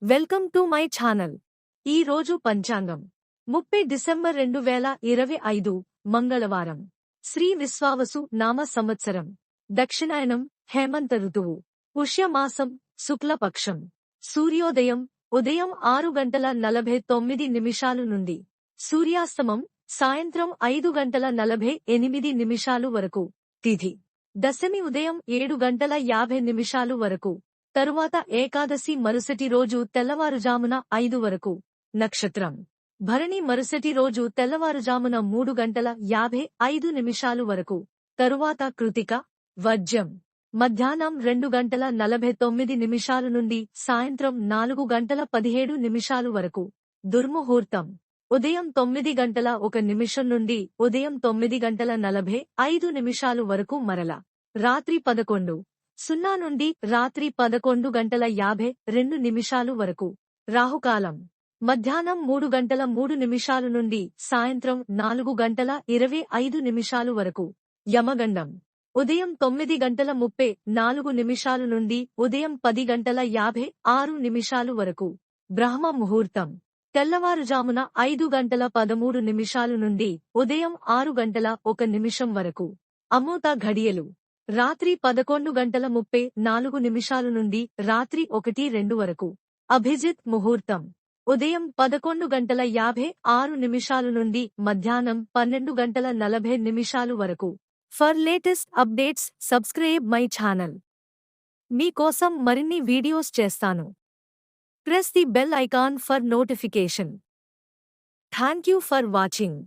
Welcome to my channel. ఈ రోజు పంచాంగం 30 డిసెంబర్ 2025 మంగళవారం. శ్రీ విశ్వావసు నామ సంవత్సరం. దక్షిణాయనం హేమంత ఋతువు. పుష్యమాసం శుక్లపక్షం. సూర్యోదయం ఉదయం 6:49 నుండి. సూర్యాస్తమం సాయంత్రం 5:48 వరకు. తిథి దశమి ఉదయం 7:50 వరకు. తరువాత ఏకాదశి మరుసటి రోజు తెల్లవారుజామున 5 వరకు. నక్షత్రం భరణి మరుసటి రోజు తెల్లవారుజామున 3:55 వరకు. తరువాత కృతిక వర్జ్యం మధ్యాహ్నం 2:49 నుండి సాయంత్రం 4:17 వరకు. దుర్ముహూర్తం ఉదయం 9:01 నుండి ఉదయం 9:45 వరకు. మరల రాత్రి 11:00 నుండి రాత్రి 11:52 వరకు. రాహుకాలం మధ్యాహ్నం 3:03 నుండి సాయంత్రం 4:25 వరకు. యమగండం ఉదయం 9:34 నుండి ఉదయం 10:56 వరకు. బ్రహ్మ ముహూర్తం తెల్లవారుజామున 5:13 నుండి ఉదయం 6:01 వరకు. అమృత ఘడియలు రాత్రి 11:34 నుండి రాత్రి 1:02 వరకు. అభిజిత్ ముహూర్తం ఉదయం 11:56 నుండి మధ్యాహ్నం 12:40 వరకు. For latest updates subscribe my channel. మీకోసం మరిన్ని వీడియోస్ చేస్తాను. Press the bell icon for notification. Thank you for watching.